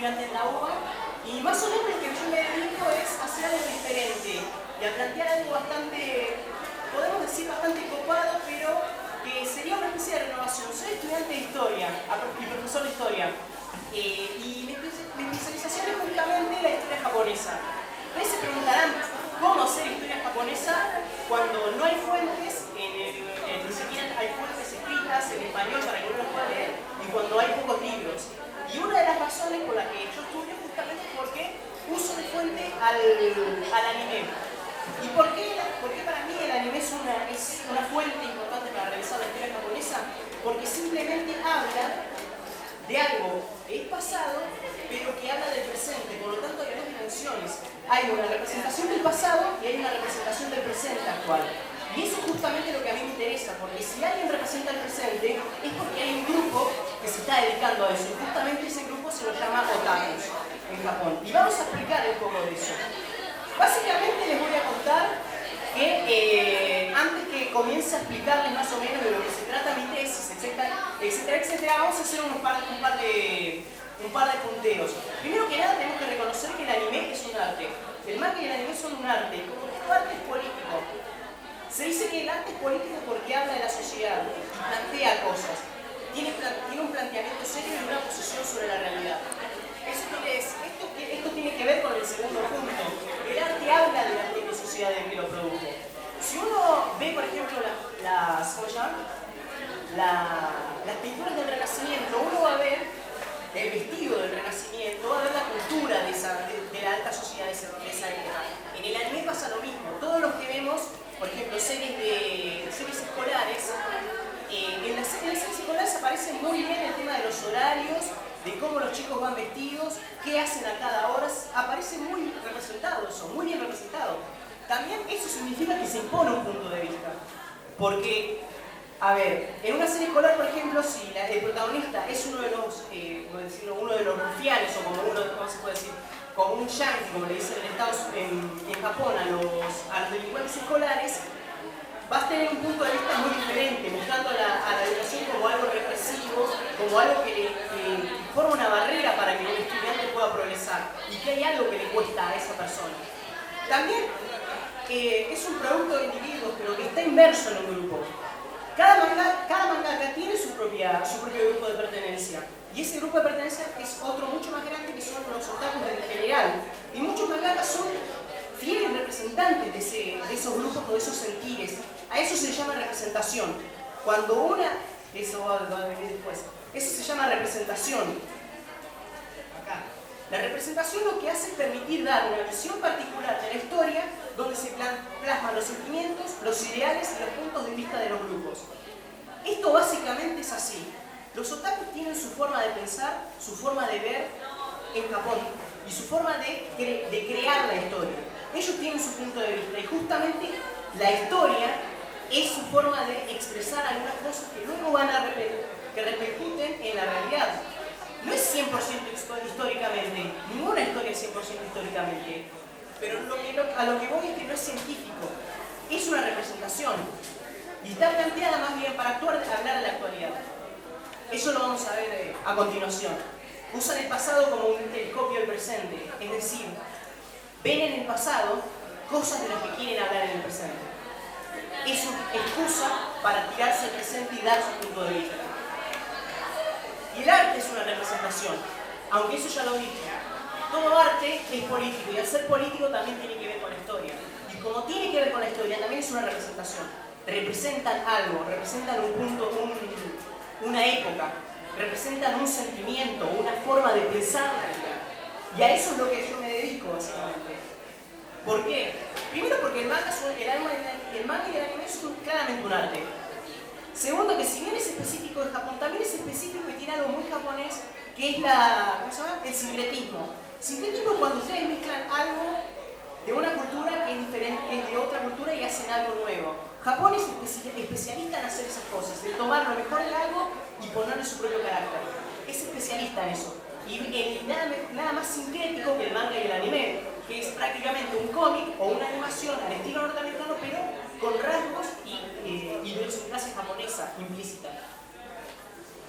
estudiante en la UBA, y más o menos lo que yo me dedico es a hacer algo diferente y a plantear algo bastante, podemos decir bastante copado, pero que sería una especie de renovación. Soy estudiante de historia y profesor de historia, y mi especialización es justamente la historia japonesa. Ustedes se preguntarán cómo hacer historia japonesa cuando no hay fuentes, ni siquiera hay fuentes escritas en español para que uno las pueda leer, y cuando hay pocos libros. Y una de las razones por las que yo estudio es justamente porque uso de fuente al anime. ¿Y por qué para mí el anime es una fuente importante para revisar la historia japonesa? Porque simplemente habla de algo que es pasado, pero que habla del presente. Por lo tanto, hay dos dimensiones. Hay una representación del pasado y hay una representación del presente actual. Y eso es justamente lo que a mí me interesa, porque si alguien representa el presente, es porque hay un grupo que se está dedicando a eso. Y justamente ese grupo se lo llama otakus en Japón. Y vamos a explicar un poco de eso. Básicamente les voy a contar que antes que comience a explicarles más o menos de lo que se trata mi tesis, etcétera, vamos a hacer un par de punteos. Primero que nada tenemos que reconocer que el anime es un arte. El manga y el anime son un arte, y como todo arte es político. Se dice que el arte es político porque habla de la sociedad y plantea cosas. Tiene un planteamiento serio y una posición sobre la realidad. Esto tiene que ver con el segundo punto. El arte habla de la propia sociedad en que lo produjo. Si uno ve, por ejemplo, las pinturas del Renacimiento, uno va a ver el vestido del Renacimiento, va a ver la cultura de la alta sociedad de esa época. En el anime pasa lo mismo. Todos los que vemos, por ejemplo, series escolares, en las series escolares aparece muy bien el tema de los horarios, de cómo los chicos van vestidos, qué hacen a cada hora, aparece muy representado eso, muy bien representado. También eso significa que se impone un punto de vista, porque, a ver, en una serie escolar, por ejemplo, si el protagonista es uno de los rufianes, o ¿cómo se puede decir? Como un yankee, como le dicen en Japón a los delincuentes escolares, vas a tener un punto de vista muy diferente, mostrando a la educación como algo represivo, como algo que forma una barrera para que un estudiante pueda progresar, y que hay algo que le cuesta a esa persona. También es un producto de individuos, pero que está inmerso en un grupo. Cada mangaka tiene su propio grupo de pertenencia, y ese grupo de pertenencia es otro mucho más grande, que son los otakus en general. Y muchos mangakas son fieles representantes de esos grupos o de esos sentires. A eso se llama representación. Eso va a venir después. Eso se llama representación. Acá. La representación lo que hace es permitir dar una visión particular de la historia, donde se plasman los sentimientos, los ideales y los puntos de vista de los grupos. Esto básicamente es así. Los otakus tienen su forma de pensar, su forma de ver en Japón y su forma de crear la historia. Ellos tienen su punto de vista y justamente la historia es su forma de expresar algunas cosas que luego que repercuten en la realidad. No es 100% históricamente, ninguna historia es 100% históricamente, pero a lo que voy es que no es científico, es una representación y está planteada más bien para hablar de la actualidad. Eso lo vamos a ver a continuación. Usan el pasado como un telescopio del presente, es decir, ven en el pasado cosas de las que quieren hablar en el presente. Es una excusa para tirarse al presente y dar su punto de vista. Y el arte es una representación, aunque eso ya lo dije. Todo arte es político, y al ser político también tiene que ver con la historia. Y como tiene que ver con la historia, también es una representación. Representan algo, representan un punto, una época, representan un sentimiento, una forma de pensar la realidad. Y a eso es lo que yo me dedico, básicamente. ¿Por qué? Primero porque el manga y el anime son claramente un arte. Segundo, que si bien es específico de Japón, también es específico y tiene algo muy japonés, que es el sincretismo. Sincretismo es cuando ustedes mezclan algo de una cultura que es diferente de otra cultura y hacen algo nuevo. Japón es especialista en hacer esas cosas, en tomar lo mejor de algo y ponerle su propio carácter. Es especialista en eso. Y nada más sincrético que el manga y el anime, que es prácticamente un cómic o una animación al estilo norteamericano, pero con rasgos y idiosincrasia japonesa implícita.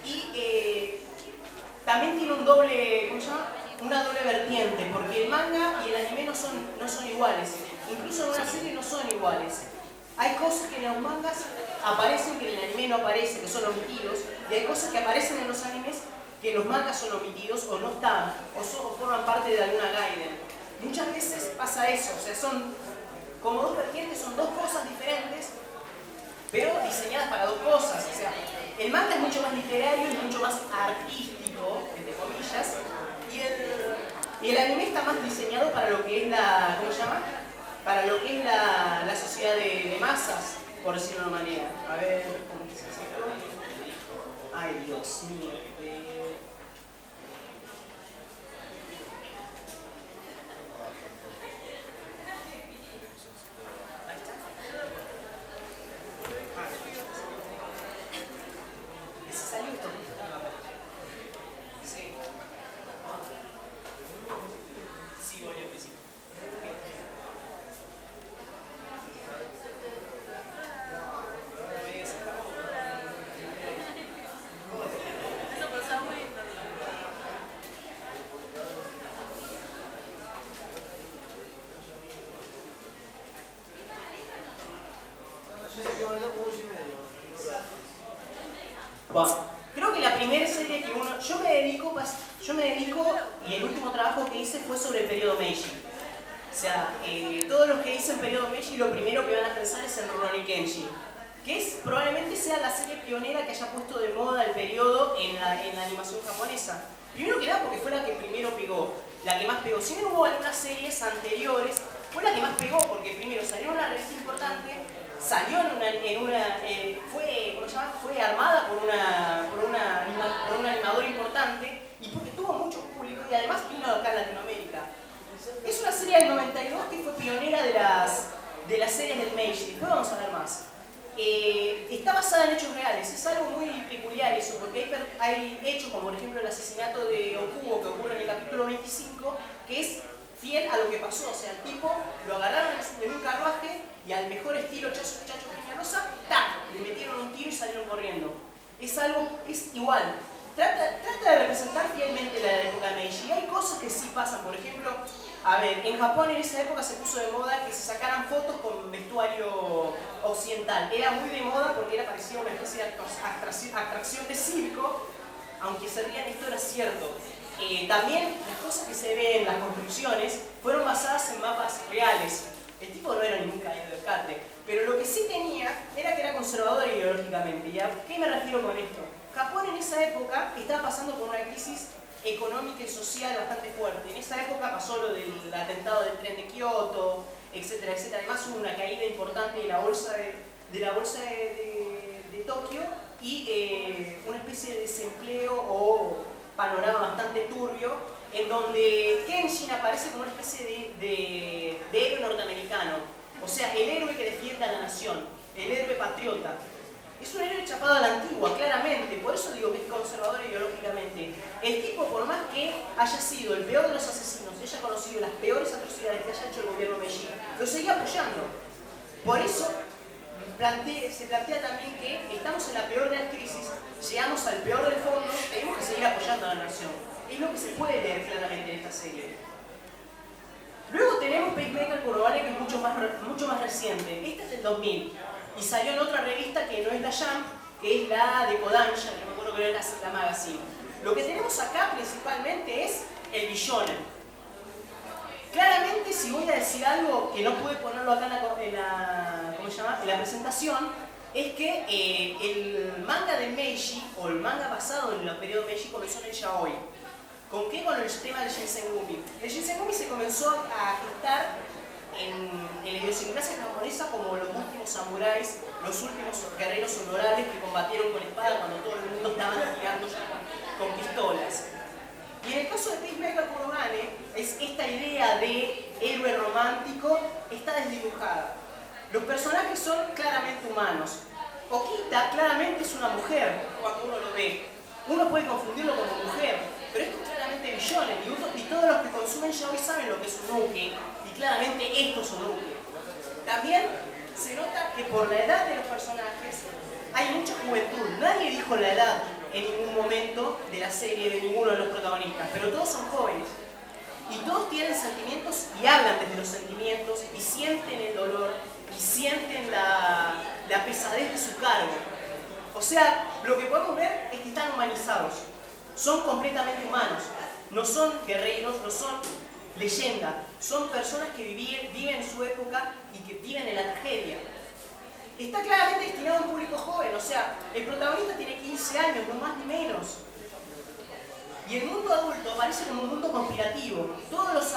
Y también tiene un doble, ¿cómo se llama? una doble vertiente, porque el manga y el anime no son iguales. Incluso en una serie no son iguales. Hay cosas que en los mangas aparecen que en el anime no aparecen, que son omitidos, y hay cosas que aparecen en los animes que en los mangas son omitidos o no están, o forman parte de alguna guide. Muchas veces pasa eso, o sea, son como dos vertientes, son dos cosas diferentes, pero diseñadas para dos cosas. O sea, el manga es mucho más literario y mucho más artístico, entre comillas, y el anime está más diseñado para lo que es la, ¿cómo se llama? Para lo que es la sociedad de masas, por decirlo de una manera. A ver, ¿cómo se hace esto? Ay, Dios mío. Bueno, creo que la primera serie que uno... Yo me dedico, y el último trabajo que hice fue sobre el periodo Meiji. O sea, todos los que dicen periodo Meiji, lo primero que van a pensar es en Rurouni Kenshin, que probablemente sea la serie pionera que haya puesto de moda el periodo en la animación japonesa. Primero que nada porque fue la que primero pegó, la que más pegó. Si bien hubo algunas series anteriores, fue la que más pegó porque primero salió en una revista importante, salió fue armada por un animador importante y porque tuvo mucho público y además vino acá en Latinoamérica. Es una serie del 92 que fue pionera de las series del Meiji. Después vamos a hablar más. Está basada en hechos reales. Es algo muy peculiar eso, porque hay hechos como por ejemplo el asesinato de Okubo que ocurre en el capítulo 25, que es fiel a lo que pasó. O sea, el tipo lo agarraron en un carruaje y al mejor estilo Chacho Peñalosa, ¡tac! Le metieron un tiro y salieron corriendo. Es igual. Trata de representar fielmente la época de Meiji. Y hay cosas que sí pasan, por ejemplo, a ver, en Japón en esa época se puso de moda que se sacaran fotos con vestuario occidental. Era muy de moda porque era parecida a una especie de atracción de circo, aunque se rían, esto era cierto. También las cosas que se ven en las construcciones fueron basadas en mapas reales. El tipo no era ningún caído de catre, pero lo que sí tenía era que era conservador ideológicamente. ¿Y a qué me refiero con esto? Japón en esa época estaba pasando por una crisis económica y social bastante fuerte. En esa época pasó lo del atentado del tren de Kioto, etcétera, etcétera. Además hubo una caída importante de la bolsa de Tokio y una especie de desempleo o panorama bastante turbio, en donde Kenshin aparece como una especie de héroe norteamericano. O sea, el héroe que defiende a la nación, el héroe patriota. Es un héroe chapado a la antigua, claramente, por eso digo que es conservador ideológicamente. El tipo, por más que haya sido el peor de los asesinos, haya conocido las peores atrocidades que haya hecho el gobierno Meiji, lo seguía apoyando. Por eso se plantea también que estamos en la peor de las crisis, llegamos al peor del fondo, tenemos que seguir apoyando a la nación. Es lo que se puede leer claramente en esta serie. Luego tenemos Peacemaker Kuroane, que es mucho más reciente. Esta es del 2000. Y salió en otra revista que no es la Jump, que es la de Kodansha, que me acuerdo que era la Magazine. Lo que tenemos acá principalmente es el Bishonen. Claramente, si voy a decir algo que no pude ponerlo acá en la presentación, es que el manga de Meiji, o el manga basado en el periodo Meiji, comenzó en el yaoi. ¿Con qué? Con el tema del Shinsengumi. El Shinsengumi se comenzó a gestar en la idiosincrasia japonesa como los últimos samuráis, los últimos guerreros honorables que combatieron con espada cuando todo el mundo estaba tirando con pistolas. Y en el caso de Peacemaker Kuroane, es esta idea de héroe romántico está desdibujada. Los personajes son claramente humanos. Okita claramente es una mujer cuando uno lo ve. Uno puede confundirlo como mujer, pero esto es claramente Bishonen, y todos los que consumen yaoi saben lo que es un uke, y claramente esto es un uke. También se nota que por la edad de los personajes hay mucha juventud. Nadie dijo la edad en ningún momento de la serie de ninguno de los protagonistas, pero todos son jóvenes. Y todos tienen sentimientos y hablan desde los sentimientos y sienten el dolor y sienten la pesadez de su cargo. O sea, lo que podemos ver es que están humanizados, son completamente humanos, no son guerreros, no son leyenda, son personas que viven su época y que viven en la tragedia. Está claramente destinado a un público joven, o sea, el protagonista tiene 15 años, no más ni menos. Y el mundo adulto parece como un mundo conspirativo. Todos los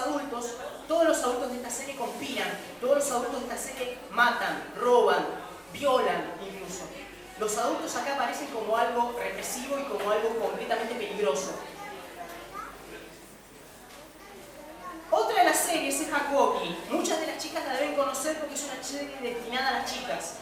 adultos de esta serie conspiran, todos los adultos de esta serie matan, roban, violan incluso. Los adultos acá aparecen como algo represivo y como algo completamente peligroso. Otra de las series es Hakuoki. Muchas de las chicas la deben conocer porque es una serie destinada a las chicas.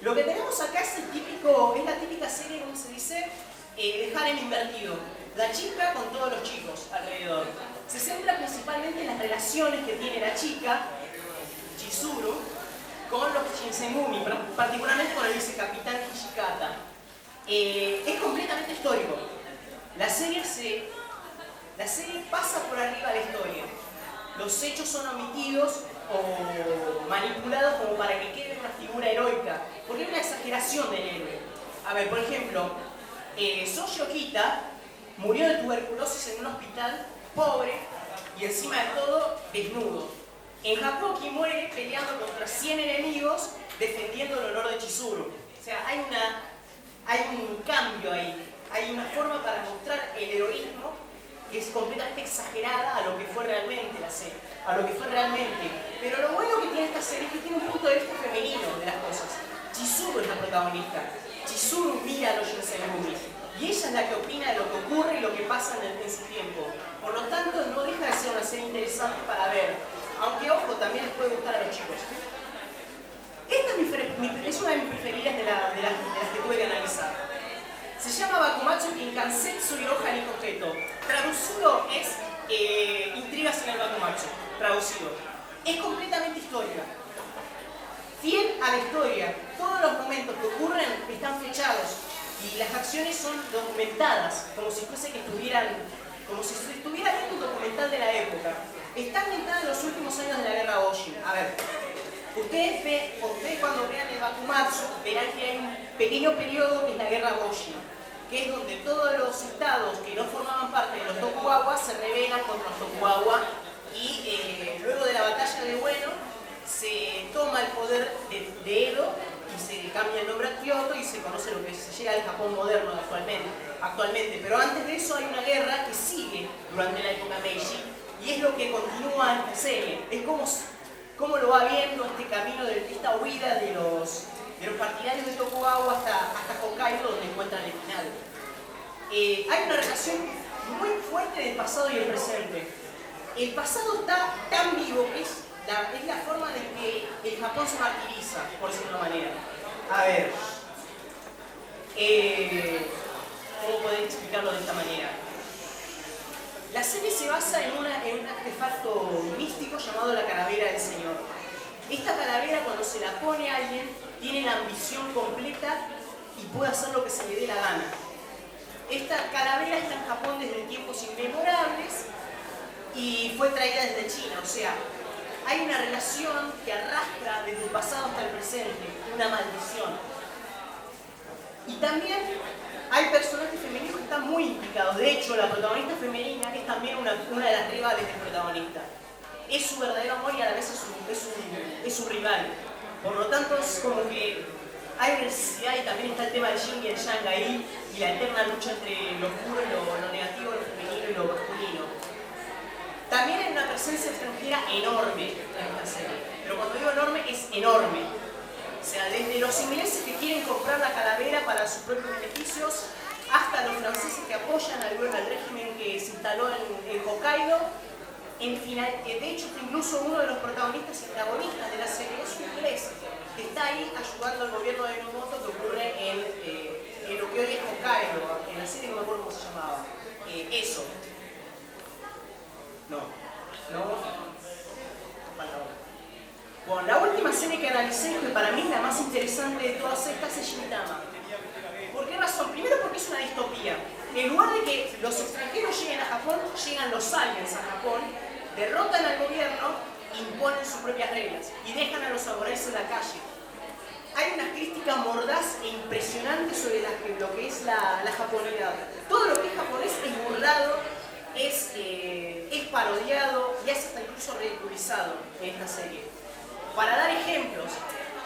Lo que tenemos acá es la típica serie, como se dice, de harem invertido. La chica con todos los chicos alrededor. Se centra principalmente en las relaciones que tiene la chica, Chizuru, con los Shinsengumi, particularmente con el vicecapitán Hijikata. Es completamente histórico. La serie pasa por arriba de la historia. Los hechos son omitidos o manipulados como para que quede una figura heroica, porque hay una exageración del héroe. A ver, por ejemplo, Soji Okita murió de tuberculosis en un hospital, pobre, y encima de todo, desnudo. En Hakuoki muere peleando contra 100 enemigos, defendiendo el honor de Chizuru. O sea, hay un cambio ahí. Hay una forma para mostrar el heroísmo que es completamente exagerada a lo que fue realmente la serie, a lo que fue realmente. Pero lo bueno que tiene esta serie es que tiene un punto de vista femenino de las cosas. Chizuru es la protagonista. Chizuru mira a los Shinsengumi. Y ella es la que opina de lo que ocurre y lo que pasa en su tiempo. Por lo tanto, no deja de ser una serie interesante para ver. Aunque, ojo, también les puede gustar a los chicos. Esta es una de mis preferidas de las que tuve que analizar. Se llama Bakumatsu Kinkansetsu Iroha ni Koketo. Traducido es Intrigas en el Bakumatsu. Traducido. Es completamente histórica. Fiel a la historia. Todos los momentos que ocurren están fechados. Y las acciones son documentadas, como si estuviera viendo un documental de la época. Está ambientada en los últimos años de la guerra Oshin. A ver, ustedes cuando vean el Bakumatsu verán que hay un pequeño periodo que es la guerra Oshin, que es donde todos los estados que no formaban parte de los Tokugawa se rebelan contra los Tokugawa y luego de la batalla de Ueno se toma el poder de Edo y se cambia el nombre a Kyoto y se conoce lo que se llega al Japón moderno actualmente. Pero antes de eso hay una guerra que sigue durante la época Meiji y es lo que continúa esta serie. Es como lo va viendo este camino, esta huida de los partidarios de Tokugawa hasta Hokkaido, donde encuentran el final. Hay una relación muy fuerte del pasado y el presente. El pasado está tan vivo que es la forma de que el Japón se martiriza, por decirlo de una manera. A ver, ¿cómo podés explicarlo de esta manera? La serie se basa en un artefacto místico llamado la calavera del Señor. Esta calavera, cuando se la pone a alguien, tiene la ambición completa y puede hacer lo que se le dé la gana. Esta calavera está en Japón desde tiempos inmemorables y fue traída desde China, o sea, hay una relación que arrastra desde el pasado hasta el presente, una maldición. Y también hay personajes femeninos que están muy implicados. De hecho, la protagonista femenina es también una de las rivales del protagonista. Es su verdadero amor y a la vez es su rival. Por lo tanto, es como que hay una necesidad y también está el tema del yin y el yang ahí y la eterna lucha entre lo oscuro y lo negativo, lo femenino y lo masculino. También hay una presencia extranjera enorme en esta serie. Pero cuando digo enorme, es enorme. O sea, desde los ingleses que quieren comprar la calavera para sus propios beneficios, hasta los franceses que apoyan al régimen que se instaló en Hokkaido. De hecho, incluso uno de los protagonistas y antagonistas de la serie es un inglés, que está ahí ayudando al gobierno de Enomoto, que ocurre en lo que hoy es Hokkaido, en la serie no me acuerdo cómo se llamaba. Eso. No. Bueno, la última serie que analicé, que para mí es la más interesante de todas estas, es Gintama. ¿Por qué razón? Primero porque es una distopía. En lugar de que los extranjeros lleguen a Japón, llegan los aliens a Japón, derrotan al gobierno, imponen sus propias reglas y dejan a los samuráis en la calle. Hay una crítica mordaz e impresionante sobre lo que es la japonidad. Todo lo que es japonés es burlado, es parodiado y es hasta incluso ridiculizado en esta serie. Para dar ejemplos,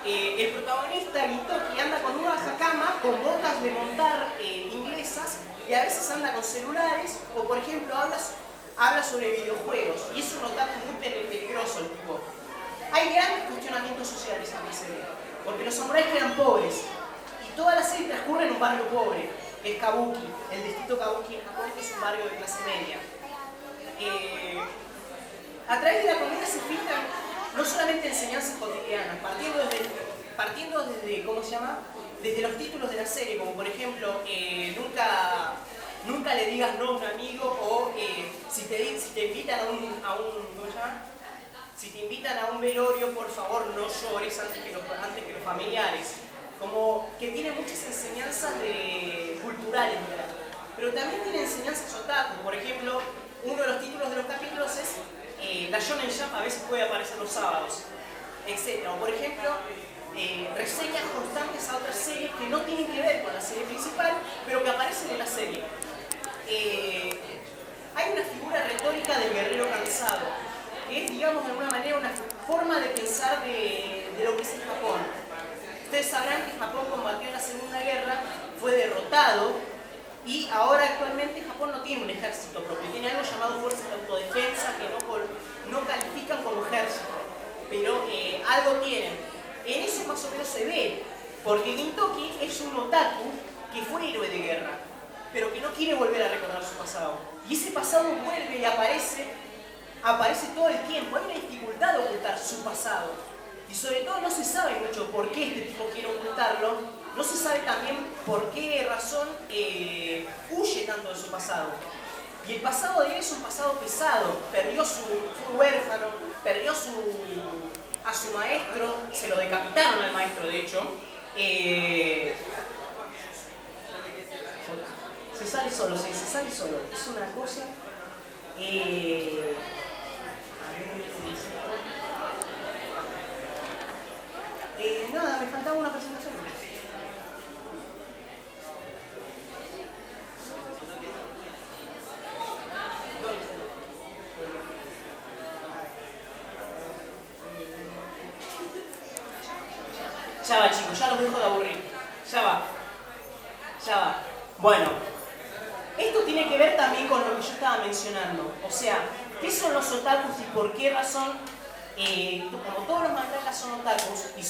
el protagonista Gintoki anda con una hakama, con botas de montar inglesas, y a veces anda con celulares, o por ejemplo habla sobre videojuegos, y es un otaku muy peligroso el tipo. Hay grandes cuestionamientos sociales en la serie, porque los samuráis eran pobres, y toda la serie transcurre en un barrio pobre, el Kabuki, el distrito Kabuki en Japón, que es un barrio de clase media. A través de la comedia se filtran no solamente enseñanzas cotidianas, partiendo desde, ¿cómo se llama? Desde los títulos de la serie, como por ejemplo, nunca le digas no a un amigo, o si te invitan a un ¿cómo se llama? Si te invitan a un velorio, por favor no llores antes que los familiares. Como que tiene muchas enseñanzas culturales, ¿verdad? Pero también tiene enseñanzas otaku. Por ejemplo, uno de los títulos de los capítulos es la Shonen Jump a veces puede aparecer los sábados, etc. O por ejemplo, reseñas constantes a otras series que no tienen que ver con la serie principal, pero que aparecen en la serie. Hay una figura retórica del guerrero cansado, que es, digamos, de alguna manera una forma de pensar de lo que es el Japón. Ustedes sabrán que Japón combatió en la Segunda Guerra, fue derrotado, y ahora actualmente Japón no tiene un ejército propio, tiene algo llamado fuerzas de autodefensa que no califican como ejército, pero algo tienen. En eso más o menos se ve, porque Gintoki es un otaku que fue héroe de guerra, pero que no quiere volver a recordar su pasado. Y ese pasado vuelve y aparece todo el tiempo. Hay una dificultad de ocultar su pasado. Y sobre todo no se sabe mucho por qué este tipo quiere ocultarlo. No se sabe también por qué razón huye tanto de su pasado. Y el pasado de él es un pasado pesado. Fue huérfano, perdió a su maestro, se lo decapitaron al maestro, de hecho. Se sale solo. Es una cosa... nada, me faltaba una presentación. Ya va, chicos, ya los dejo de aburrir. Ya va. Bueno, esto tiene que ver también con lo que yo estaba mencionando. O sea, ¿qué son los otakus y por qué razón? Como todos los mangakas son otakus y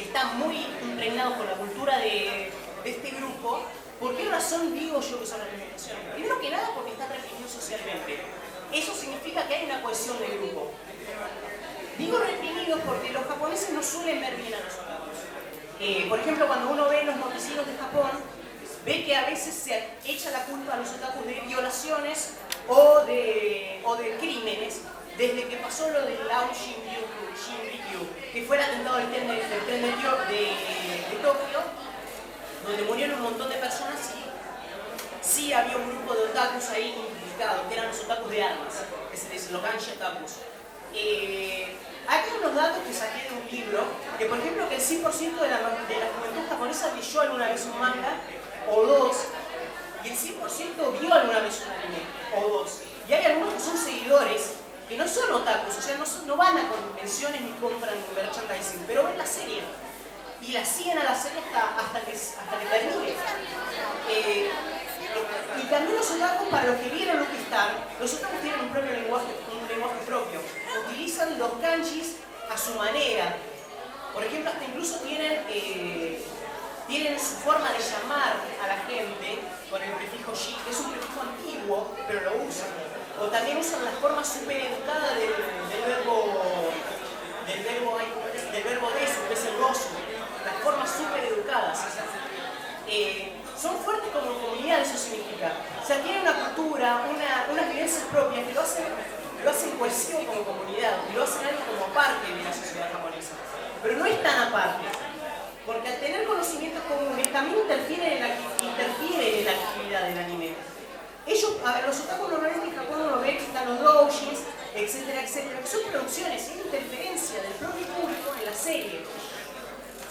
están muy impregnados con la cultura de este grupo, ¿por qué razón digo yo que son representación? Primero que nada porque están reprimidos socialmente. Eso significa que hay una cohesión de grupo. Digo reprimidos porque los japoneses no suelen ver bien a los otakus. Por ejemplo, cuando uno ve los noticieros de Japón, ve que a veces se echa la culpa a los otakus de violaciones o de crímenes, desde que pasó lo del Aum Shinrikyo, que fue el atentado del tren de Tokio, donde murieron un montón de personas, y sí había un grupo de otakus ahí implicados, que eran los otakus de armas, que se dice los Ganshi otakus. Hay unos datos que saqué de un libro, que por ejemplo que el 100% de la juventud japonesa leyó alguna vez un manga, o dos, y el 100% vio alguna vez un anime, o dos. Y hay algunos que son seguidores, que no son otakus, o sea, no van a convenciones ni compran merchandising, pero ven la serie. Y la siguen a la serie hasta que termine. Y también los otakus, para los que vieron Lucky Star, los otakus tienen un lenguaje propio. Utilizan los kanjis a su manera. Por ejemplo, hasta incluso tienen su forma de llamar a la gente con el prefijo shi, que es un prefijo antiguo, pero lo usan. O también usan la forma súper educada del verbo desu, que es el gozu. Las formas súper educadas. Son fuertes como comunidad, eso significa. O sea, tienen una cultura, unas vivencias propias que lo hacen cohesivo como comunidad, y lo hacen algo como parte de la sociedad japonesa. Pero no es tan aparte, porque al tener conocimientos comunes también interfieren en interfieren en la actividad del anime. Ellos, a ver, los otaku normalmente en Japón uno ve que están los doujins, etcétera, etcétera, que son producciones, es interferencia del propio público en la serie.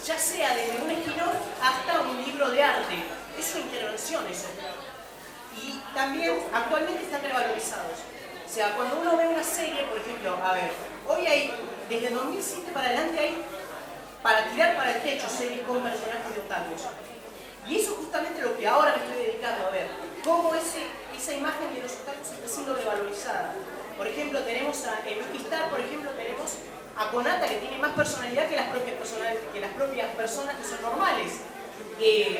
Ya sea desde un spin-off hasta un libro de arte. Es una intervención eso. Y también actualmente están revalorizados. O sea, cuando uno ve una serie, por ejemplo, a ver, hoy hay, desde 2007 para adelante hay, para tirar para el techo, series con personajes de otakus. Y eso es justamente lo que ahora me estoy dedicando a ver. Cómo esa imagen de los otakus está siendo revalorizada. Por ejemplo, tenemos en Lucky Star, por ejemplo, tenemos a Konata, que tiene más personalidad que las propias personas que son normales.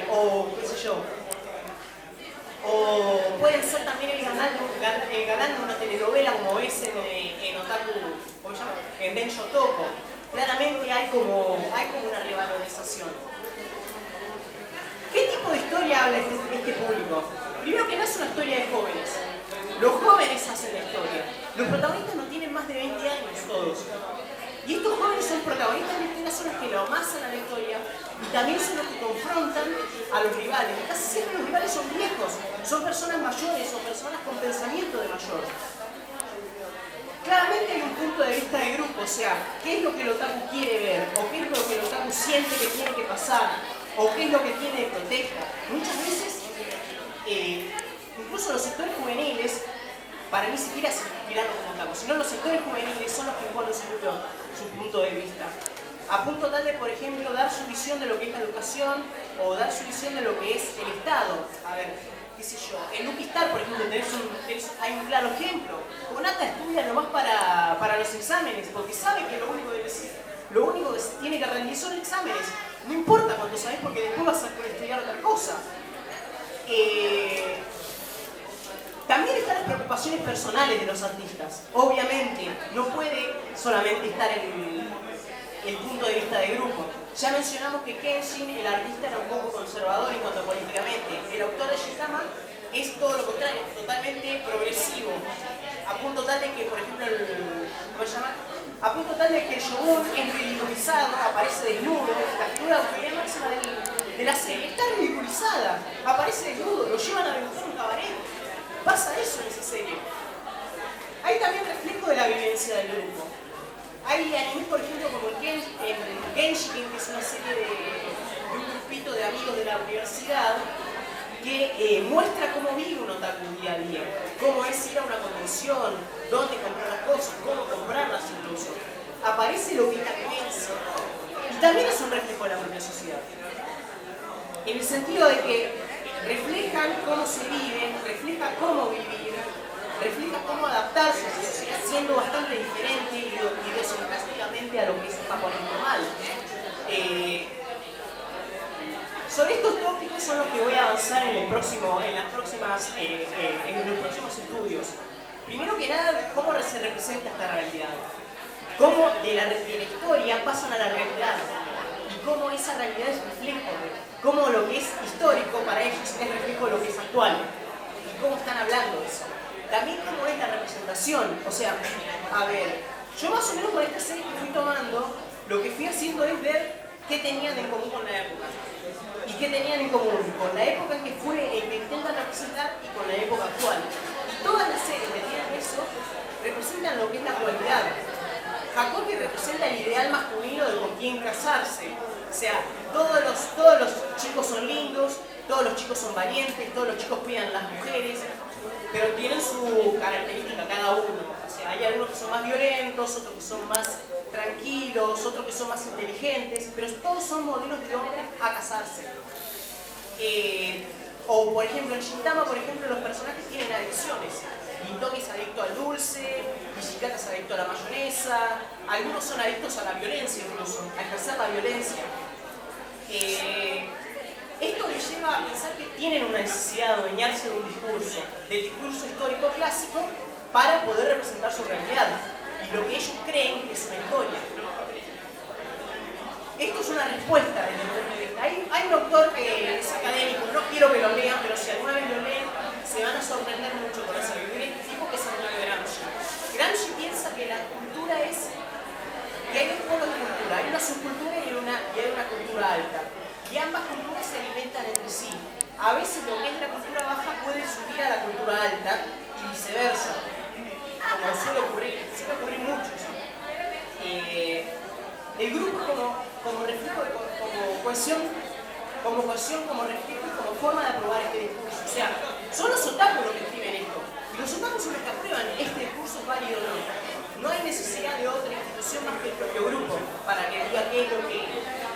O qué sé yo. O pueden ser también el galán de una telenovela como es en Otaku, ¿cómo se llama? En Densho Toko. Claramente hay como una revalorización. ¿Qué tipo de historia habla este público? Primero que nada es una historia de jóvenes. Los jóvenes hacen la historia. Los protagonistas no tienen más de 20 años todos. Y estos jóvenes son protagonistas de la historia, son los que lo amasan a la historia y también son los que confrontan a los rivales. Y casi siempre los rivales son viejos, son personas mayores o personas con pensamiento de mayor. Claramente hay un punto de vista de grupo, o sea, qué es lo que el otaku quiere ver, o qué es lo que el otaku siente que tiene que pasar, o qué es lo que tiene de protesta. Muchas veces, incluso los sectores juveniles, para mí siquiera se mirarlo como otaku, sino los sectores juveniles son los que imponen su punto de vista. A punto tal de, por ejemplo, dar su visión de lo que es la educación o dar su visión de lo que es el Estado. A ver, qué sé yo, en Lucky Star, por ejemplo, hay un claro ejemplo. Konata estudia nomás para los exámenes, porque sabe que lo único que se tiene que rendir son exámenes. No importa cuánto sabes, porque después vas a estudiar otra cosa. También están las preocupaciones personales de los artistas. Obviamente, no puede solamente estar el punto de vista de grupo. Ya mencionamos que Kenshin, el artista, era un poco conservador en cuanto políticamente. El autor de Shitama es todo lo contrario, totalmente progresivo. A punto tal de que, por ejemplo, ¿cómo se llama? A punto tal de que el Shogun es ridiculizado, aparece desnudo, la figura de autoridad máxima de la serie está ridiculizada, aparece desnudo, lo llevan a debutar un cabaret. Pasa eso en esa serie. Hay también reflejo de la vivencia del grupo. Hay animes, por ejemplo, como el Genshin, que es una serie de un grupito de amigos de la universidad que muestra cómo vive un otaku día a día, cómo es ir a una convención, dónde comprar las cosas, cómo comprarlas incluso. Aparece lo que es la vivencia. Y también es un reflejo de la propia sociedad. En el sentido de que reflejan cómo se vive, refleja cómo vivir, refleja cómo adaptarse a la sociedad siendo bastante diferente idiosincráticamente a lo que es un japonés normal. Sobre estos tópicos son los que voy a avanzar en los próximos estudios. Primero que nada, cómo se representa esta realidad. Cómo de la historia pasan a la realidad. Y cómo esa realidad es reflejo. Cómo lo que es histórico para ellos es reflejo de lo que es actual. Y cómo están hablando de eso. También cómo es la representación. O sea, a ver, yo más o menos con esta serie que fui tomando, lo que fui haciendo es ver qué tenían en común con la época. ¿Y qué tenían en común? Con la época que intentan representar y con la época actual. Y todas las series que tienen eso representan lo que es la actualidad. Hakoki representa el ideal masculino de con quién casarse. O sea, todos los chicos son lindos, todos los chicos son valientes, todos los chicos cuidan a las mujeres, pero tienen su característica cada uno. O sea, hay algunos que son más violentos, otros que son más tranquilos, otros que son más inteligentes, pero todos son modelos de hombres a casarse. O por ejemplo en Shintama, por ejemplo, los personajes tienen adicciones. Gintoki es adicto al dulce, Nishikata es adicto a la mayonesa, algunos son adictos a la violencia incluso, a ejercer la violencia. Esto les lleva a pensar que tienen una necesidad de adueñarse de un discurso, del discurso histórico clásico, para poder representar su realidad y lo que ellos creen que es una historia. Esto es una respuesta desde mi punto de vista. Hay un autor que es académico, no quiero que lo lean, pero si alguna vez lo leen, se van a sorprender mucho con ese libro. Es tipo que es Antonio Gramsci. Gramsci piensa que la cultura es que hay dos polos de cultura, hay una subcultura y hay una cultura alta. Y ambas culturas se alimentan entre sí. a veces lo que es la cultura baja puede subir a la cultura alta y viceversa, como suele ocurrir mucho. ¿Sí? El grupo como reflejo, como cohesión, como reflejo y como forma de aprobar este discurso. O sea, son los otakus los que escriben esto. Y los otakus son los que aprueban este discurso válido o no. No hay necesidad de otra institución más que el propio grupo para que diga qué es lo que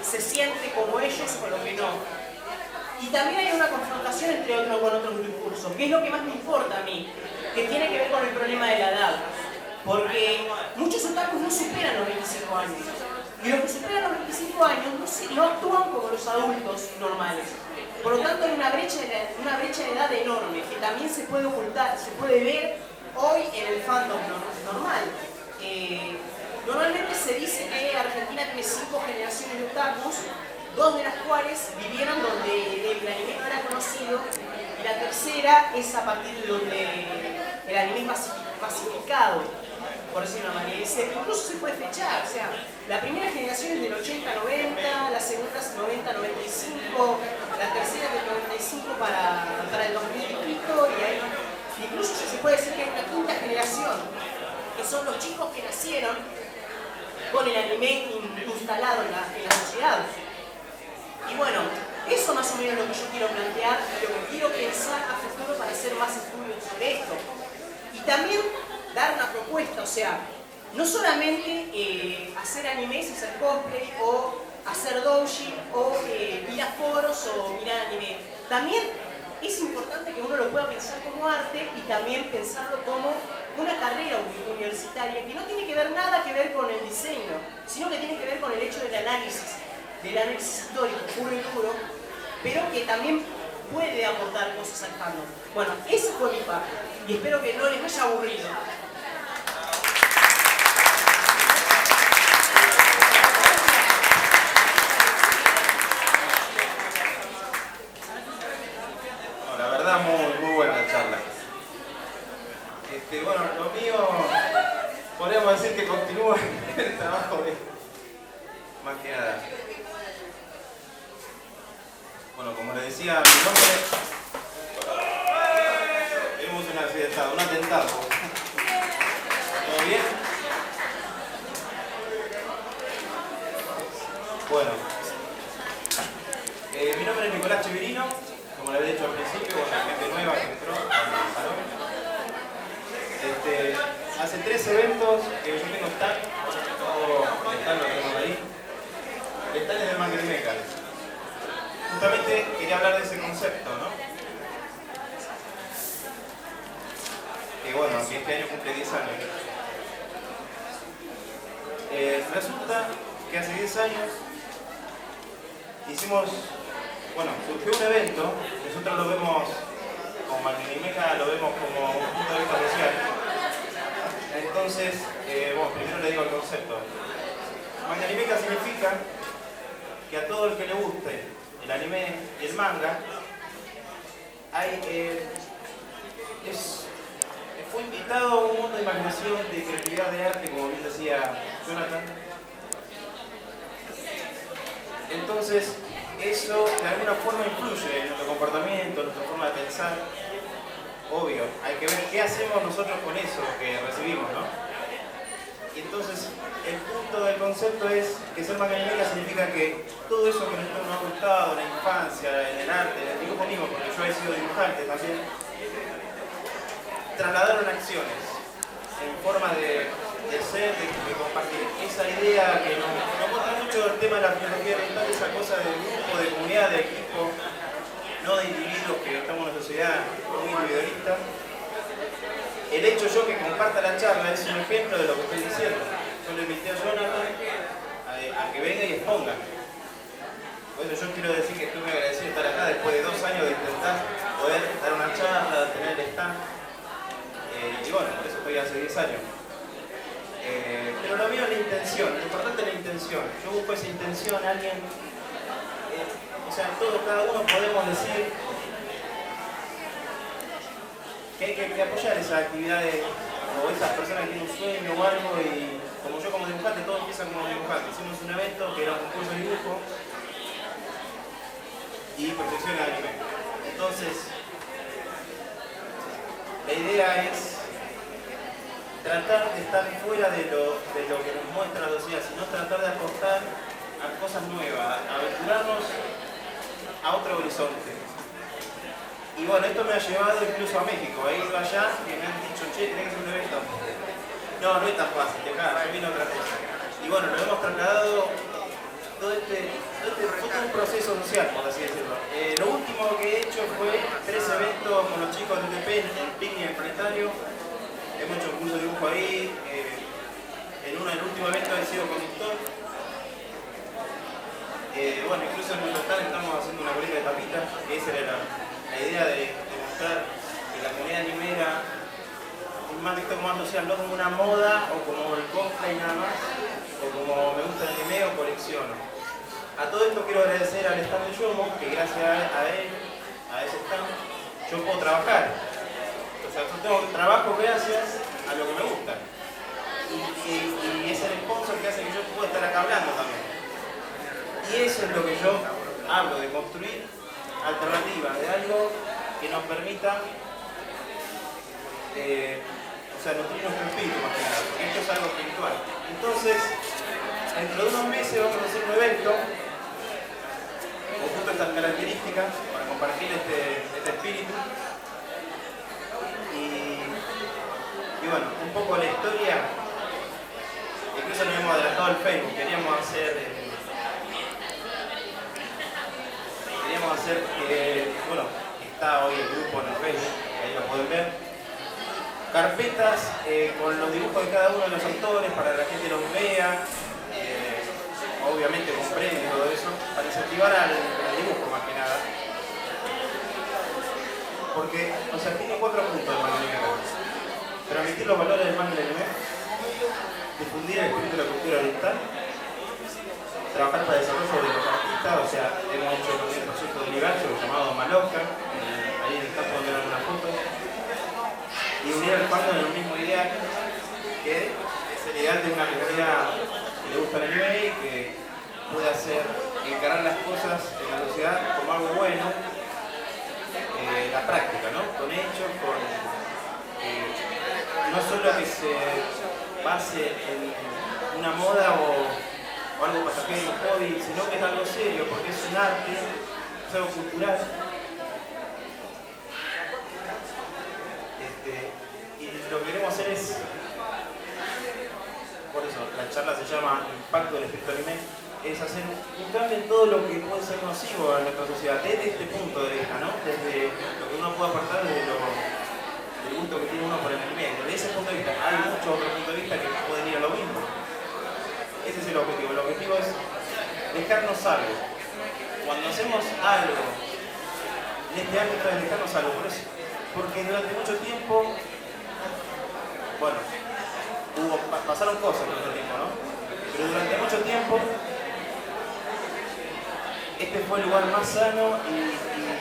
se siente como ellos o lo que no. Y también hay una confrontación con otros discursos, que es lo que más me importa a mí, que tiene que ver con el problema de la edad. Porque muchos otakus no superan los 25 años. Y los que superan los 25 años no actúan como los adultos normales. Por lo tanto, hay una brecha de edad enorme, que también se puede ocultar, se puede ver hoy en el fandom normal. Normalmente se dice que Argentina tiene 5 generaciones de otakus, 2 de las cuales vivieron donde el anime no era conocido, y la tercera es a partir de donde el anime es masificado, por decirlo de una manera. Incluso se puede fechar, o sea, la primera generación es del 80-90, la segunda es 90-95, la tercera es del 95 para el 2000 y pico, y ahí incluso se puede decir que hay una quinta generación, que son los chicos que nacieron con el anime instalado en la sociedad. Y bueno, eso más o menos es lo que yo quiero plantear y lo que quiero pensar a futuro para hacer más estudios sobre esto. Y también dar una propuesta, o sea, no solamente hacer animes, hacer cosplay o hacer doujin o ir a foros o mirar anime. También es importante que uno lo pueda pensar como arte y también pensarlo como una carrera universitaria que no tiene nada que ver con el diseño, sino que tiene que ver con el hecho del análisis histórico puro y duro, pero que también puede aportar cosas al fandom. Bueno, esa fue mi parte y espero que no les haya aburrido. No, la verdad muy buena la charla. Bueno, lo mío podríamos decir que continúa el trabajo de más que nada. Bueno, como les decía, mi nombre tenemos un accidentado, un atentado. ¿Todo bien? Bueno, mi nombre es Nicolás Cheverino, como le había dicho al principio, con la gente nueva que entró al salón. Hace 3 eventos que yo tengo stand, todo el stand lo tenemos ahí. El stand es de Manga Animeca. Justamente quería hablar de ese concepto, ¿no? Que bueno, que este año cumple 10 años. Resulta que hace 10 años surgió un evento, nosotros lo vemos como Manga Animeca, lo vemos como un punto de vista social. Entonces, primero le digo el concepto. Manga Animeca significa que a todo el que le guste el anime y el manga, fue invitado a un mundo de imaginación, de creatividad, de arte, como bien decía Jonathan. Entonces, eso de alguna forma influye en nuestro comportamiento, en nuestra forma de pensar. Obvio, hay que ver qué hacemos nosotros con eso que recibimos, ¿no? Y entonces, el punto del concepto es que ser Manga Animeca significa que todo eso que nosotros nos ha gustado en la infancia, en el arte, en el dibujo mismo, porque yo he sido dibujante también, trasladaron acciones en forma de ser, de compartir. Esa idea que nos gusta mucho el tema de la filosofía oriental, esa cosa de grupo, de comunidad, de equipo, no de individuos que estamos en una sociedad muy individualista. El hecho yo que comparta la charla es un ejemplo de lo que estoy diciendo. Yo le invité a Jonathan a que venga y exponga. Por eso yo quiero decir que estoy muy agradecido de estar acá después de 2 años de intentar poder dar una charla, de tener el stand. Y bueno, por eso estoy hace 10 años. Pero lo mío es la intención, lo importante es la intención. Yo busco esa intención, alguien... cada uno podemos decir que hay que apoyar esas actividades o esas personas que tienen un sueño o algo, y como yo como dibujante, todo empieza como dibujante. Hicimos un evento que era un concurso de dibujo y proyección de anime. Entonces, la idea es tratar de estar fuera de lo que nos muestra la sociedad, sino tratar de apostar a cosas nuevas, a aventurarnos a otro horizonte. Y bueno, esto me ha llevado incluso a México, he ido allá y me han dicho, che, tenés que hacer un evento. No, no es tan fácil, acá, yo vine a otra cosa. Y bueno, lo hemos trasladado, todo un proceso social, por así decirlo. Lo último que he hecho fue 3 eventos con los chicos del UTP, el picnic, el planetario. Hemos hecho un curso de dibujo ahí. El último evento he sido conductor. Bueno, incluso en nuestro stand estamos haciendo una boleta de tapitas, que esa era la idea de mostrar que la comunidad animera más visto como social, no como una moda o como el cosplay nada más, o como me gusta el anime o colecciono. A todo esto quiero agradecer al stand de Yomo, que gracias a él, a ese stand, yo puedo trabajar. O sea, yo tengo trabajo gracias a lo que me gusta. Y es el sponsor que hace que yo pueda estar acá hablando también. Y eso es lo que yo hablo, de construir alternativas, de algo que nos permita nutrir nuestro espíritu más que nada, porque esto es algo espiritual. Entonces, dentro de unos meses vamos a hacer un evento con justo estas características para compartir este espíritu. Y bueno, un poco la historia, incluso nos hemos adelantado al Facebook, queríamos hacer bueno, está hoy el grupo en el Facebook, ahí lo pueden ver, carpetas con los dibujos de cada uno de los autores para que la gente los vea, obviamente con premios y todo eso, para incentivar al dibujo más que nada. Porque, o sea, tiene 4 puntos de manga anime. Transmitir los valores del manga y el anime, difundir el espíritu de la cultura oriental, trabajar para el desarrollo de los artistas, o sea, hemos hecho el proyecto de universo llamado Maloca, ahí en el campo donde dan una foto, y unir al fandom en el mismo ideal, que es el ideal de una comunidad que le gusta el anime y que puede encarar las cosas en la sociedad como algo bueno, la práctica, ¿no? Con hechos, no solo que se base en una moda o algo pasajero, un hobby, sino que es algo serio, porque es un arte, es algo cultural. Y lo que queremos hacer es, por eso la charla se llama Impacto del espíritu anime, es hacer un cambio en todo lo que puede ser nocivo a nuestra sociedad, desde este punto de vista, ¿no? Desde lo que uno puede apartar del gusto que tiene uno por el anime. Desde ese punto de vista, hay muchos otros puntos de vista que pueden ir a lo mismo. Ese es el objetivo. El objetivo es dejarnos algo. Cuando hacemos algo en este ámbito es dejarnos algo. Porque durante mucho tiempo, bueno, pasaron cosas en este tiempo, ¿no? Pero durante mucho tiempo, este fue el lugar más sano y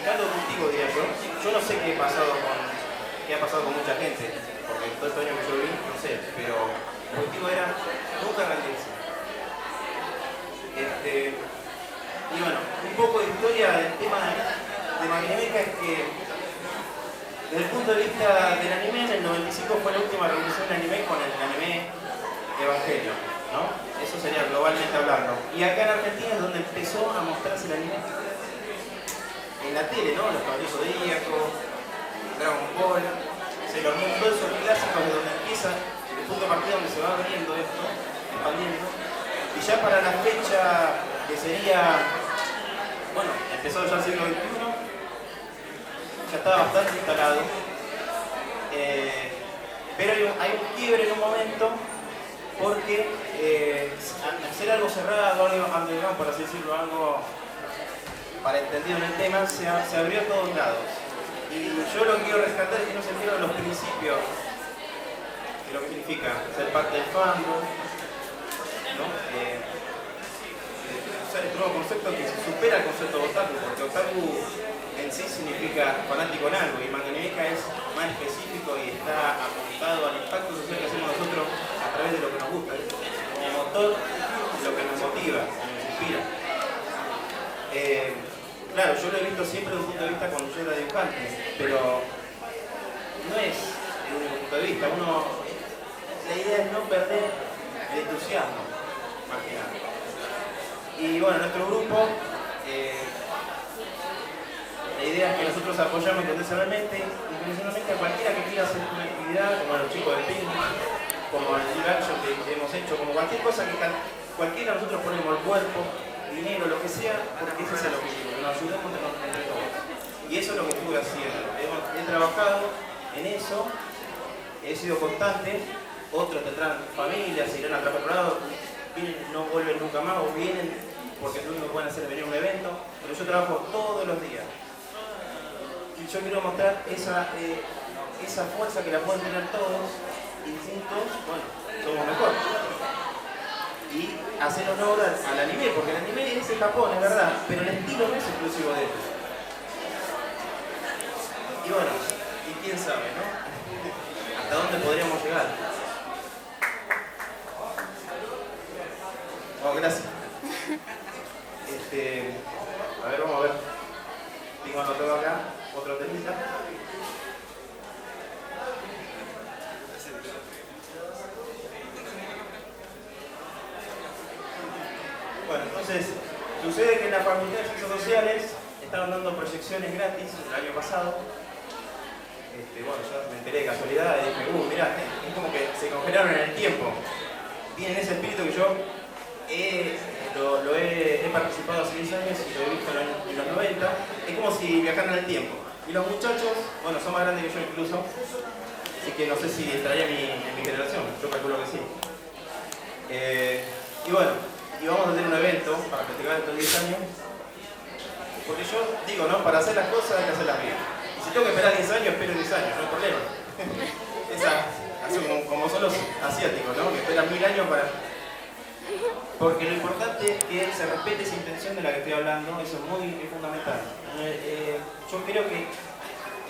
caldo cultivo, diría yo. Yo no sé qué ha pasado con mucha gente, porque todo este año que yo vi, no sé, pero el objetivo era nunca rendirse. Y bueno, un poco de historia del tema de Magnemeca es que desde el punto de vista del anime, en el 95 fue la última revolución del anime con el anime Evangelion, ¿no? Eso sería globalmente hablando. Y acá en Argentina es donde empezó a mostrarse el anime en la tele, ¿no? Los Caballeros Zodíacos, Dragon Ball, Sailor Moon, todos esos clásicos de donde empieza el punto de partida donde se va abriendo esto, expandiendo. Y ya para la fecha que sería, bueno, empezó ya el siglo XXI, ya estaba bastante instalado, pero hay un quiebre en un momento porque al ser algo cerrado, algo underground, por así decirlo, algo para entendido en el tema, se abrió a todos lados. Y yo lo que quiero rescatar es que no se pierdan los principios de lo que significa ser parte del fandom, ¿no? Usar este nuevo concepto que se supera el concepto de otaku, porque otaku en sí significa fanático en algo, y Magnemeca es más específico y está apuntado al impacto social que hacemos nosotros a través de lo que nos gusta, como motor, lo que nos motiva, lo que nos inspira. Claro, yo yo lo he visto siempre desde un punto de vista cuando yo era dibujante, pero no es el único punto de vista. La idea es no perder el entusiasmo, más que nada. Y bueno, nuestro grupo, la idea es que nosotros apoyamos incondicionalmente a cualquiera que quiera hacer una actividad, como a los chicos del picnic, como el live action que hemos hecho, como cualquier cosa que cualquiera de nosotros ponemos el cuerpo, dinero, lo que sea, porque ese es el objetivo, que nos ayudemos entre todos. Y eso es lo que estuve haciendo. He trabajado en eso, he sido constante, otros tendrán familias, se irán a trabajar por otro lado, vienen, no vuelven nunca más o vienen porque lo único que pueden hacer es venir a un evento, pero yo trabajo todos los días. Y yo quiero mostrar esa fuerza que la pueden tener todos y juntos, bueno, somos mejores. Y hacer honor al anime, porque el anime es de Japón, es verdad, pero el estilo no es exclusivo de ellos. Y bueno, y quién sabe, ¿no? ¿Hasta dónde podríamos llegar? Oh, gracias. A ver, vamos a ver. Tengo anotado acá otro temita. Bueno, entonces, sucede que en la Facultad de Ciencias Sociales estaban dando proyecciones gratis el año pasado. Bueno, yo me enteré de casualidad y dije, mirá, es como que se congelaron en el tiempo. Tienen ese espíritu que yo he participado hace 10 años y lo he visto en los 90. Es como si viajaran en el tiempo. Y los muchachos, bueno, son más grandes que yo incluso, así que no sé si entraría en mi generación, yo calculo que sí. Y bueno, y vamos a hacer un evento para festejar estos 10 años, porque yo digo, ¿no? Para hacer las cosas hay que hacerlas bien. Y si tengo que esperar 10 años, espero 10 años, no hay problema. Así como son los asiáticos, ¿no? Que esperan 1000 años para... Porque lo importante es que se respete esa intención de la que estoy hablando, eso es fundamental. Yo creo que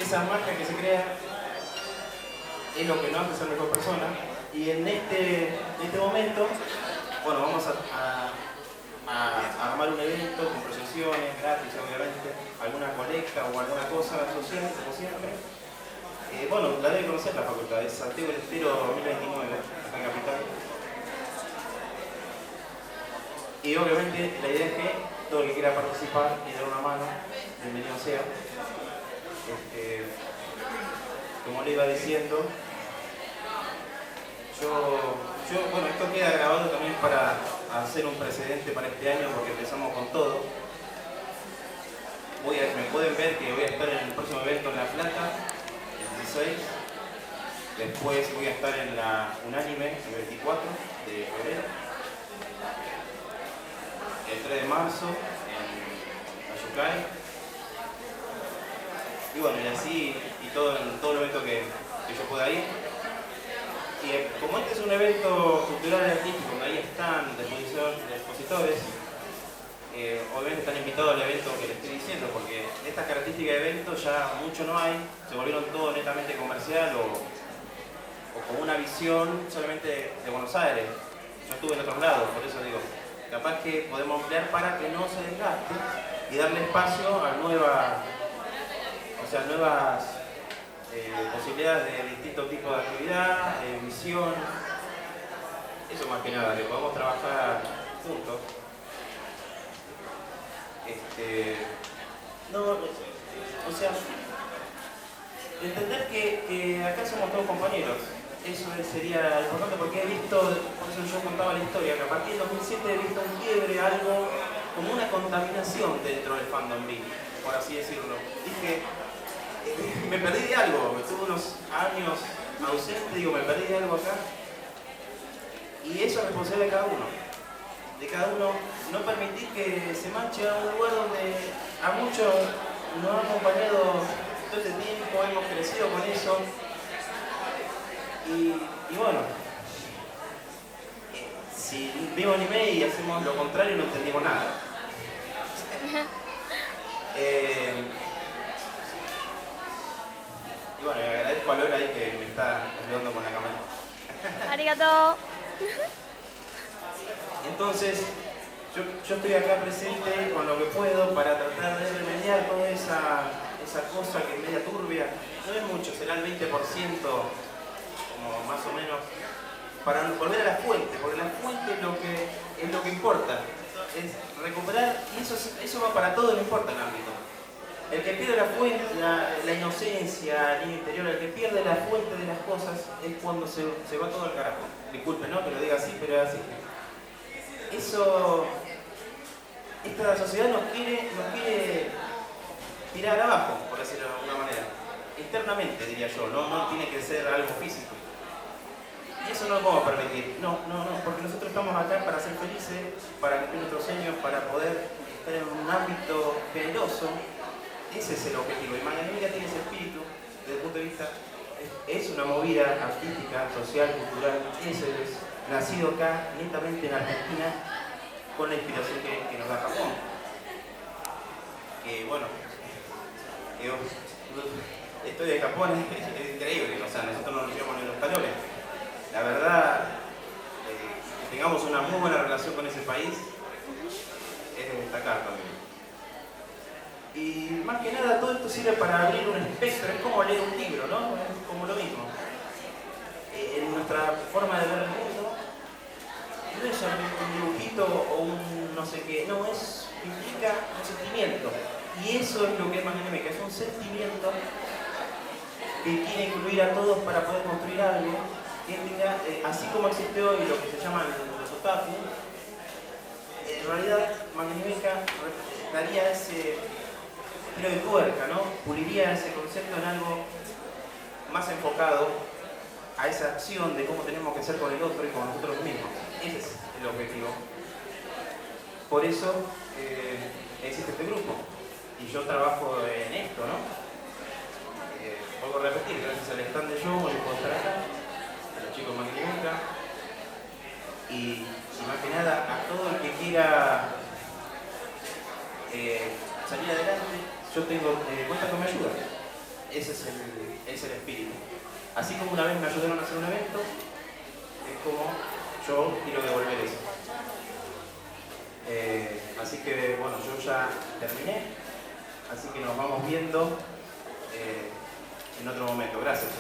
esa magia que se crea es lo que nos hace ser mejor persona. Y en este momento, bueno, vamos a armar un evento con procesiones gratis, obviamente, alguna colecta o alguna cosa social, como siempre. Bueno, la debe conocer la facultad, es Santiago del Estero 2029, acá en Capital. Y obviamente la idea es que todo el que quiera participar y dar una mano, bienvenido sea. Como le iba diciendo, bueno, esto queda grabado también para hacer un precedente para este año porque empezamos con todo. Me pueden ver que voy a estar en el próximo evento en La Plata, el 16. Después voy a estar en la Unánime, el 24 de febrero. El 3 de marzo en Ayucay. Y bueno, y así, y todo el evento que yo pueda ir. Y como este es un evento cultural y artístico, donde ahí están expositores, obviamente están invitados al evento que les estoy diciendo, porque de estas características de eventos ya mucho no hay, se volvieron todo netamente comercial o con una visión solamente de Buenos Aires. Yo estuve en otros lados, por eso digo, capaz que podemos ampliar para que no se desgaste y darle espacio a nuevas posibilidades de distintos tipos de actividad, de visión. Eso más que nada, que podamos trabajar juntos. Entender que acá somos todos compañeros. Eso sería importante porque he visto, por eso yo contaba la historia, que a partir del 2007 he visto un quiebre, algo como una contaminación dentro del fandom geek, por así decirlo. Dije, me perdí de algo, estuve unos años ausente, digo, me perdí de algo acá. Y eso es responsabilidad de cada uno, no permitir que se manche a un lugar donde a muchos nos han acompañado todo este tiempo, hemos crecido con eso. Y bueno, si vemos anime y hacemos lo contrario no entendimos nada. Y bueno, le agradezco a Lola ahí que me está ayudando con la cámara. Arigato. Entonces, yo estoy acá presente con lo que puedo para tratar de remediar toda esa cosa que es media turbia. No es mucho, será el 20%, como más o menos, para volver a la fuente, porque la fuente es lo que importa, es recuperar, y eso va para todo, no importa el ámbito. El que pierde la fuente, la inocencia, el niño interior, el que pierde la fuente de las cosas es cuando se va todo al carajo. Disculpen, ¿no? Que lo diga así, pero es así. Eso, esta sociedad nos quiere tirar abajo, por decirlo de alguna manera. Internamente, diría yo, no tiene que ser algo físico. Y eso no lo podemos permitir. No, porque nosotros estamos acá para ser felices, para cumplir nuestros sueños, para poder estar en un ámbito generoso. Ese es el objetivo. Y Magnanimidad tiene ese espíritu, desde el punto de vista, es una movida artística, social, cultural. Eso es nacido acá, netamente en Argentina, con la inspiración que nos da Japón. Que bueno, esto de Japón es increíble, o sea, nosotros no nos llevamos ni los talones. La verdad, que tengamos una muy buena relación con ese país es de destacar también. Y más que nada todo esto sirve para abrir un espectro, es como leer un libro, ¿no? Es como lo mismo. En nuestra forma de ver el mundo, no es un dibujito o un no sé qué, no, implica un sentimiento. Y eso es lo que es Magnanimidad, es un sentimiento que quiere incluir a todos para poder construir algo que tenga, así como existe hoy lo que se llama los otaku, en realidad Magnanimidad daría ese giro de tuerca, ¿no? Puliría ese concepto en algo más enfocado a esa acción de cómo tenemos que ser con el otro y con nosotros mismos. Ese es el objetivo. Por eso existe este grupo. Y yo trabajo en esto, ¿no? Vuelvo a repetir, gracias al stand de yo puedo estar acá, a los chicos Magnanimidad, y más que nada a todo el que quiera salir adelante, yo tengo cuenta con mi ayuda. Ese es el espíritu. Así como una vez me ayudaron a hacer un evento, es como yo quiero devolver eso. Así que bueno, yo ya terminé, así que nos vamos viendo en otro momento. Gracias.